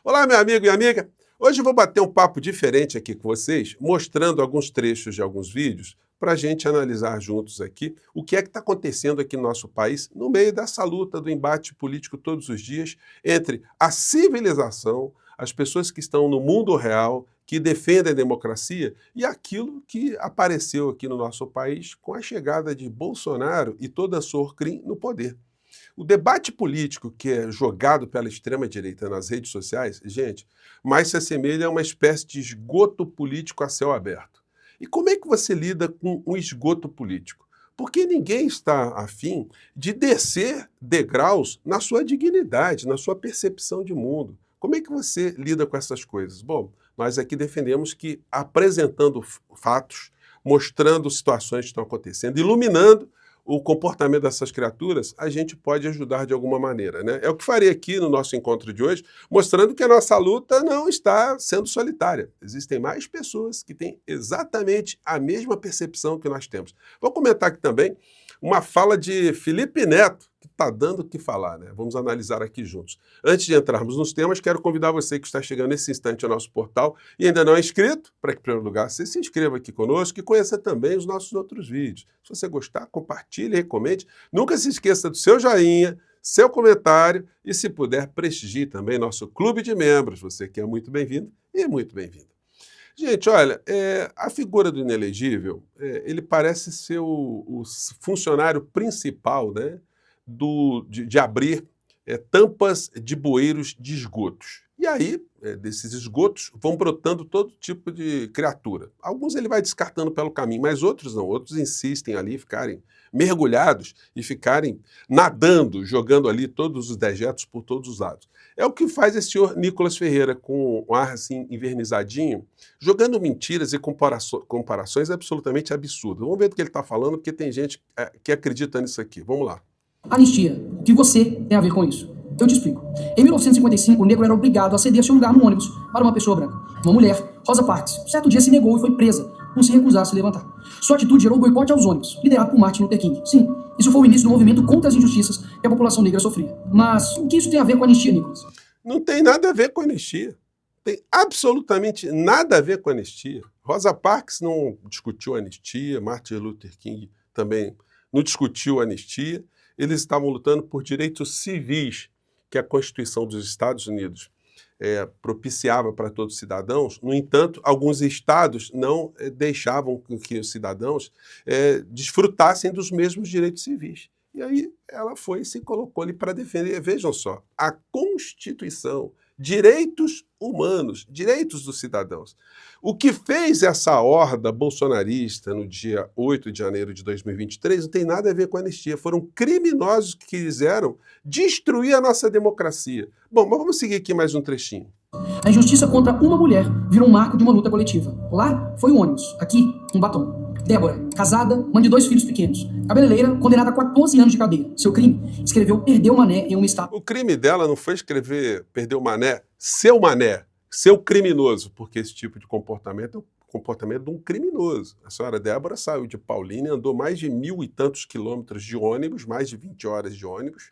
Olá, meu amigo e amiga. Hoje eu vou bater um papo diferente aqui com vocês, mostrando alguns trechos de alguns vídeos para a gente analisar juntos aqui o que é que está acontecendo aqui no nosso país no meio dessa luta do embate político todos os dias entre a civilização, as pessoas que estão no mundo real, que defendem a democracia, e aquilo que apareceu aqui no nosso país com a chegada de Bolsonaro e toda a sua Orcrim no poder. O debate político que é jogado pela extrema-direita nas redes sociais, gente, mais se assemelha a uma espécie de esgoto político a céu aberto. E como é que você lida com um esgoto político? Porque ninguém está afim de descer degraus na sua dignidade, na sua percepção de mundo. Como é que você lida com essas coisas? Bom, nós aqui defendemos que apresentando fatos, mostrando situações que estão acontecendo, iluminando o comportamento dessas criaturas, a gente pode ajudar de alguma maneira, né? É o que farei aqui no nosso encontro de hoje, mostrando que a nossa luta não está sendo solitária. Existem mais pessoas que têm exatamente a mesma percepção que nós temos. Vou comentar aqui também uma fala de Felipe Neto, que está dando o que falar, né? Vamos analisar aqui juntos. Antes de entrarmos nos temas, quero convidar você que está chegando nesse instante ao nosso portal e ainda não é inscrito, para que, em primeiro lugar, você se inscreva aqui conosco e conheça também os nossos outros vídeos. Se você gostar, compartilhe, recomende. Nunca se esqueça do seu joinha, seu comentário e, se puder, prestigie também nosso clube de membros. Você que é muito bem-vindo e muito bem-vindo. Gente, olha, a figura do inelegível, ele parece ser o funcionário principal, né, de abrir tampas de bueiros de esgotos. E aí, desses esgotos, vão brotando todo tipo de criatura. Alguns ele vai descartando pelo caminho, mas outros não. Outros insistem ali, ficarem mergulhados e ficarem nadando, jogando ali todos os dejetos por todos os lados. É o que faz esse senhor Nicolas Ferreira, com um ar assim envernizadinho, jogando mentiras e comparações absolutamente absurdas. Vamos ver do que ele está falando, porque tem gente que acredita nisso aqui. Vamos lá. Anistia. O que você tem a ver com isso? Eu te explico. Em 1955, o negro era obrigado a ceder seu lugar no ônibus para uma pessoa branca. Uma mulher, Rosa Parks, certo dia se negou e foi presa por se recusar a se levantar. Sua atitude gerou boicote aos ônibus, liderado por Martin Luther King. Sim, isso foi o início do movimento contra as injustiças que a população negra sofria. Mas o que isso tem a ver com a anistia, Nicolas? Não tem nada a ver com anistia. Tem absolutamente nada a ver com anistia. Rosa Parks não discutiu anistia, Martin Luther King também não discutiu anistia. Eles estavam lutando por direitos civis que a Constituição dos Estados Unidos propiciava para todos os cidadãos. No entanto, alguns estados não deixavam que os cidadãos desfrutassem dos mesmos direitos civis. E aí ela foi e se colocou ali para defender. Vejam só, a Constituição, direitos humanos, direitos dos cidadãos. O que fez essa horda bolsonarista no dia 8 de janeiro de 2023 não tem nada a ver com a anistia. Foram criminosos que quiseram destruir a nossa democracia. Bom, mas vamos seguir aqui mais um trechinho. A injustiça contra uma mulher virou um marco de uma luta coletiva. Lá foi o ônibus, aqui um batom. Débora, casada, mãe de 2 filhos pequenos. Cabeleireira, condenada a 14 anos de cadeia. Seu crime? Escreveu Perdeu Mané em uma estátua. O crime dela não foi escrever Perdeu Mané, seu criminoso, porque esse tipo de comportamento é o comportamento de um criminoso. A senhora Débora saiu de Paulínia, andou mais de 1.000 e tantos quilômetros de ônibus, mais de 20 horas de ônibus,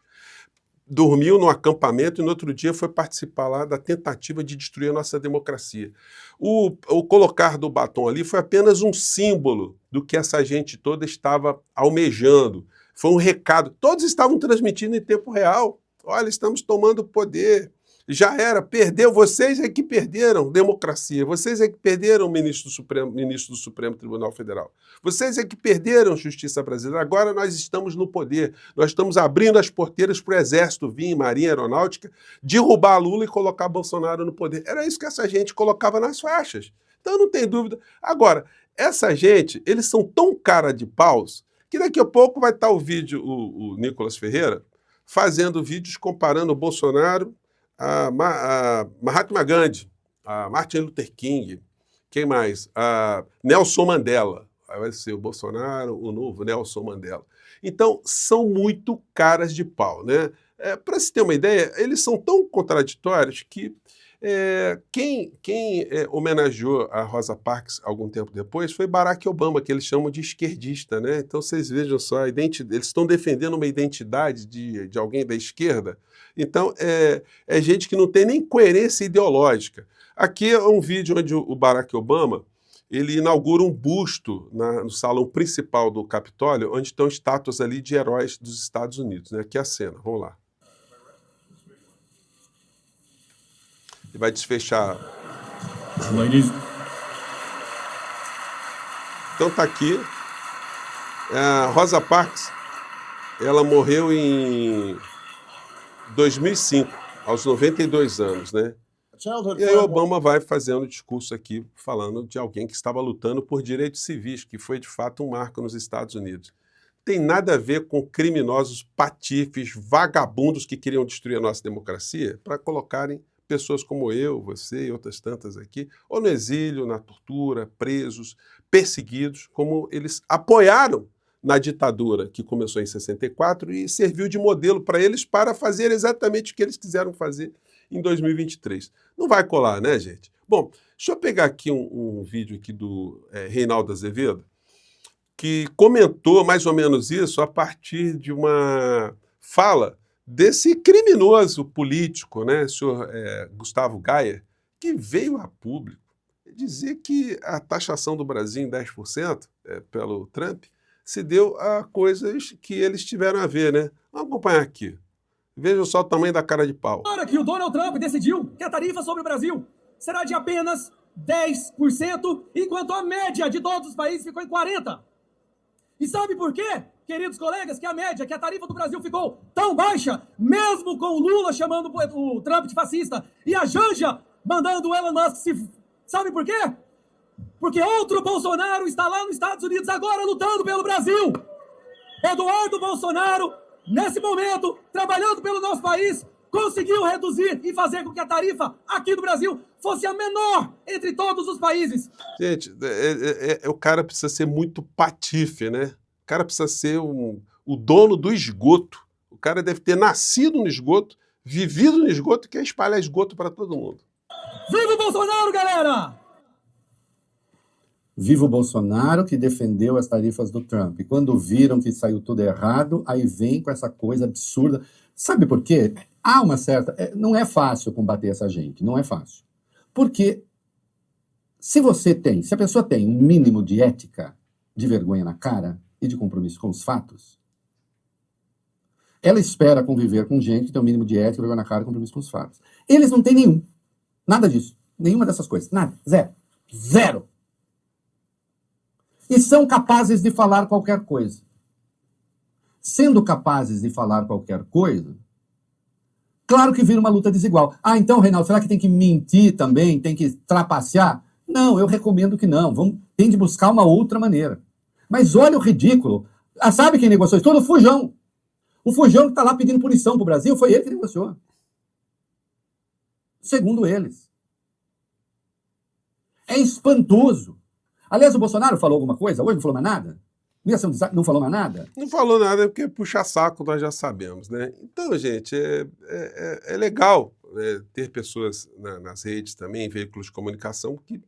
dormiu no acampamento e no outro dia foi participar lá da tentativa de destruir a nossa democracia. O colocar do batom ali foi apenas um símbolo do que essa gente toda estava almejando. Foi um recado. Todos estavam transmitindo em tempo real. Olha, estamos tomando poder. Já era, perdeu. Vocês é que perderam democracia. Vocês é que perderam o ministro do Supremo Tribunal Federal. Vocês é que perderam justiça brasileira. Agora nós estamos no poder. Nós estamos abrindo as porteiras para o Exército vir, Marinha Aeronáutica, derrubar Lula e colocar Bolsonaro no poder. Era isso que essa gente colocava nas faixas. Então não tem dúvida. Agora, essa gente, eles são tão cara de paus que daqui a pouco vai estar o vídeo, o Nicolas Ferreira, fazendo vídeos comparando o Bolsonaro a Mahatma Gandhi, a Martin Luther King, quem mais? A Nelson Mandela. Vai ser o Bolsonaro, o novo Nelson Mandela. Então, são muito caras de pau, né? Para se ter uma ideia, eles são tão contraditórios que quem homenageou a Rosa Parks algum tempo depois foi Barack Obama, que eles chamam de esquerdista, né? Então vocês vejam só, eles estão defendendo uma identidade de alguém da esquerda. Então é gente que não tem nem coerência ideológica. Aqui é um vídeo onde o Barack Obama ele inaugura um busto no salão principal do Capitólio, onde estão estátuas ali de heróis dos Estados Unidos, né? Aqui é a cena, vamos lá. Ele vai desfechar. Ladies. Então tá aqui. A Rosa Parks, ela morreu em 2005, aos 92 anos, né? E aí Obama vai fazendo discurso aqui, falando de alguém que estava lutando por direitos civis, que foi de fato um marco nos Estados Unidos. Tem nada a ver com criminosos patifes, vagabundos que queriam destruir a nossa democracia para colocarem pessoas como eu, você e outras tantas aqui, ou no exílio, na tortura, presos, perseguidos, como eles apoiaram na ditadura que começou em 64 e serviu de modelo para eles para fazer exatamente o que eles quiseram fazer em 2023. Não vai colar, né, gente? Bom, deixa eu pegar aqui um vídeo aqui do Reinaldo Azevedo, que comentou mais ou menos isso a partir de uma fala desse criminoso político, né, senhor Gustavo Gayer, que veio a público dizer que a taxação do Brasil em 10% pelo Trump se deu a coisas que eles tiveram a ver, né? Vamos acompanhar aqui. Vejam só o tamanho da cara de pau. Agora que o Donald Trump decidiu que a tarifa sobre o Brasil será de apenas 10%, enquanto a média de todos os países ficou em 40%. E sabe por quê, queridos colegas, que a tarifa do Brasil ficou tão baixa, mesmo com o Lula chamando o Trump de fascista e a Janja mandando o Elon Musk se... Sabe por quê? Porque outro Bolsonaro está lá nos Estados Unidos agora lutando pelo Brasil. Eduardo Bolsonaro, nesse momento, trabalhando pelo nosso país, conseguiu reduzir e fazer com que a tarifa aqui do Brasil fosse a menor entre todos os países. Gente, o cara precisa ser muito patife, né? O cara precisa ser o dono do esgoto. O cara deve ter nascido no esgoto, vivido no esgoto e quer espalhar esgoto para todo mundo. Viva o Bolsonaro, galera! Viva o Bolsonaro, que defendeu as tarifas do Trump. E quando viram que saiu tudo errado, aí vem com essa coisa absurda. Sabe por quê? Há uma certa... Não é fácil combater essa gente, não é fácil. Porque se a pessoa tem um mínimo de ética, de vergonha na cara e de compromisso com os fatos, ela espera conviver com gente que tem um mínimo de ética, vergonha na cara e compromisso com os fatos. Eles não têm nenhum. Nada disso. Nenhuma dessas coisas. Nada. Zero. Zero. E são capazes de falar qualquer coisa. Sendo capazes de falar qualquer coisa, claro que vira uma luta desigual. Ah, então, Reinaldo, será que tem que mentir também? Tem que trapacear? Não, eu recomendo que não. Tem de buscar uma outra maneira. Mas olha o ridículo. Ah, sabe quem negociou isso tudo? O Fujão. O Fujão que está lá pedindo punição para o Brasil, foi ele que negociou. Segundo eles. É espantoso. Aliás, o Bolsonaro falou alguma coisa? Hoje não falou mais nada? Não falou mais nada? Não falou nada porque puxar saco nós já sabemos, né? Então, gente, é legal ter pessoas nas redes também, veículos de comunicação, que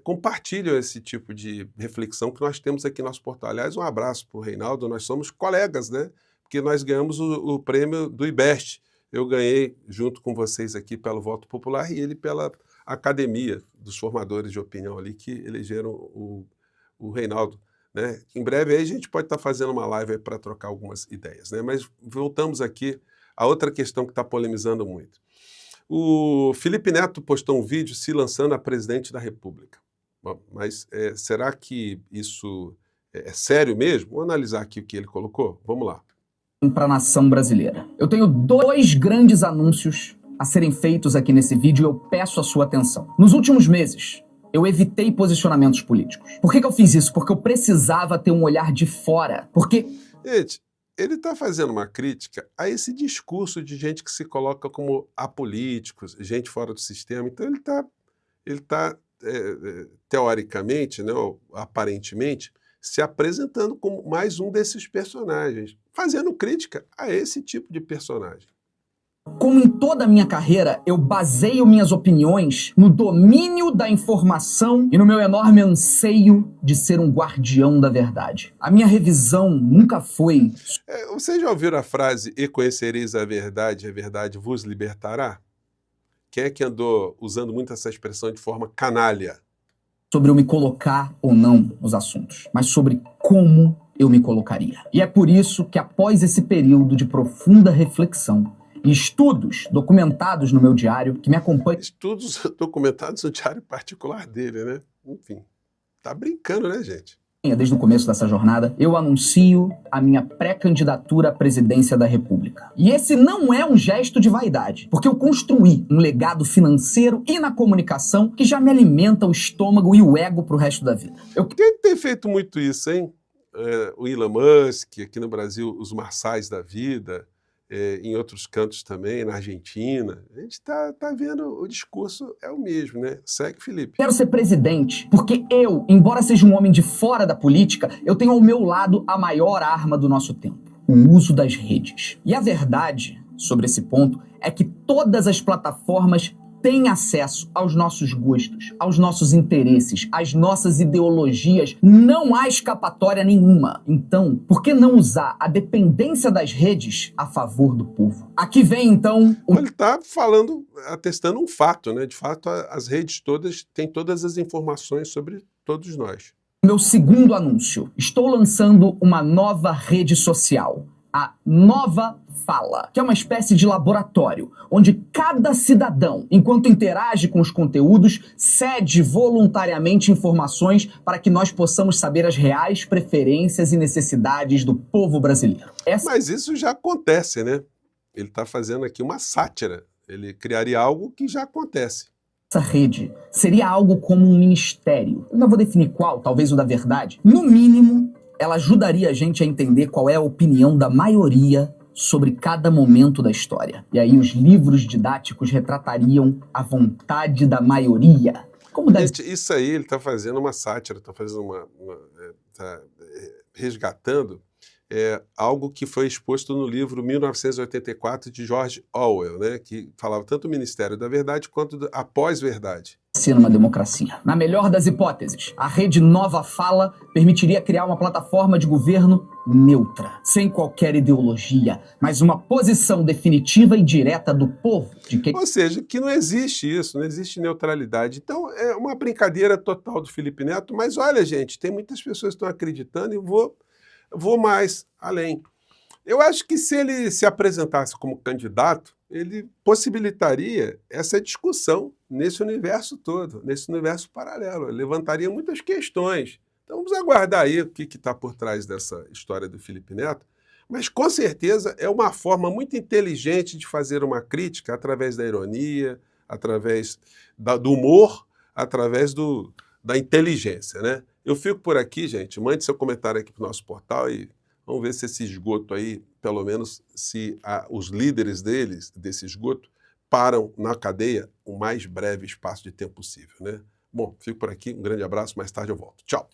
compartilham esse tipo de reflexão que nós temos aqui no nosso portal. Aliás, um abraço para o Reinaldo, nós somos colegas, né? Porque nós ganhamos o prêmio do IBEST. Eu ganhei junto com vocês aqui pelo voto popular e ele pela academia dos formadores de opinião ali que elegeram o Reinaldo, né? Em breve aí a gente pode estar fazendo uma live para trocar algumas ideias, né? Mas voltamos aqui a outra questão que está polemizando muito. O Felipe Neto postou um vídeo se lançando a presidente da República. Bom, mas será que isso é sério mesmo? Vamos analisar aqui o que ele colocou? Vamos lá. Para a nação brasileira. Eu tenho 2 grandes anúncios a serem feitos aqui nesse vídeo e eu peço a sua atenção. Nos últimos meses, eu evitei posicionamentos políticos. Por que eu fiz isso? Porque eu precisava ter um olhar de fora. Porque... Gente, ele está fazendo uma crítica a esse discurso de gente que se coloca como apolíticos, gente fora do sistema. Então ele está teoricamente, né, ou aparentemente, se apresentando como mais um desses personagens. fazendo crítica a esse tipo de personagem. Como em toda a minha carreira, eu baseio minhas opiniões no domínio da informação e no meu enorme anseio de ser um guardião da verdade. A minha revisão nunca foi... Vocês já ouviram a frase "E conhecereis a verdade vos libertará"? Quem é que andou usando muito essa expressão de forma canalha? Sobre eu me colocar ou não nos assuntos, mas sobre como eu me colocaria. E é por isso que, após esse período de profunda reflexão e estudos documentados no meu diário, que me acompanham... Estudos documentados no diário particular dele, né? Enfim, tá brincando, né, gente? Desde o começo dessa jornada, eu anuncio a minha pré-candidatura à presidência da República. E esse não é um gesto de vaidade, porque eu construí um legado financeiro e na comunicação que já me alimenta o estômago e o ego pro resto da vida. Quem tem feito muito isso, hein? O Elon Musk, aqui no Brasil, os Marçais da vida, em outros cantos também, na Argentina. A gente tá vendo, o discurso é o mesmo, né? Segue, Felipe. Quero ser presidente, porque eu, embora seja um homem de fora da política, eu tenho ao meu lado a maior arma do nosso tempo: o uso das redes. E a verdade sobre esse ponto é que todas as plataformas têm acesso aos nossos gostos, aos nossos interesses, às nossas ideologias. Não há escapatória nenhuma. Então, por que não usar a dependência das redes a favor do povo? Aqui vem, então... Ele está falando, atestando um fato, né? De fato, as redes todas têm todas as informações sobre todos nós. Meu segundo anúncio. Estou lançando uma nova rede social, a Nova Fala, que é uma espécie de laboratório, onde cada cidadão, enquanto interage com os conteúdos, cede voluntariamente informações para que nós possamos saber as reais preferências e necessidades do povo brasileiro. Mas isso já acontece, né? Ele está fazendo aqui uma sátira. Ele criaria algo que já acontece. Essa rede seria algo como um ministério. Eu não vou definir qual, talvez o da verdade. No mínimo, ela ajudaria a gente a entender qual é a opinião da maioria sobre cada momento da história. E aí os livros didáticos retratariam a vontade da maioria. Como deve... Gente, isso aí ele está fazendo uma sátira, está fazendo tá resgatando algo que foi exposto no livro 1984 de George Orwell, né, que falava tanto do Ministério da Verdade quanto a pós-verdade. Numa democracia. Na melhor das hipóteses, a rede Nova Fala permitiria criar uma plataforma de governo neutra, sem qualquer ideologia, mas uma posição definitiva e direta do povo. Ou seja, que não existe isso, não existe neutralidade. Então é uma brincadeira total do Felipe Neto, mas olha, gente, tem muitas pessoas que estão acreditando e vou mais além. Eu acho que se ele se apresentasse como candidato, ele possibilitaria essa discussão nesse universo todo, nesse universo paralelo. Ele levantaria muitas questões. Então vamos aguardar aí o que está por trás dessa história do Felipe Neto. Mas com certeza é uma forma muito inteligente de fazer uma crítica através da ironia, através do humor, através da inteligência, né? Eu fico por aqui, gente. Mande seu comentário aqui para o nosso portal e vamos ver se esse esgoto aí, pelo menos se os líderes desse esgoto, param na cadeia o mais breve espaço de tempo possível, né? Bom, fico por aqui. Um grande abraço. Mais tarde eu volto. Tchau.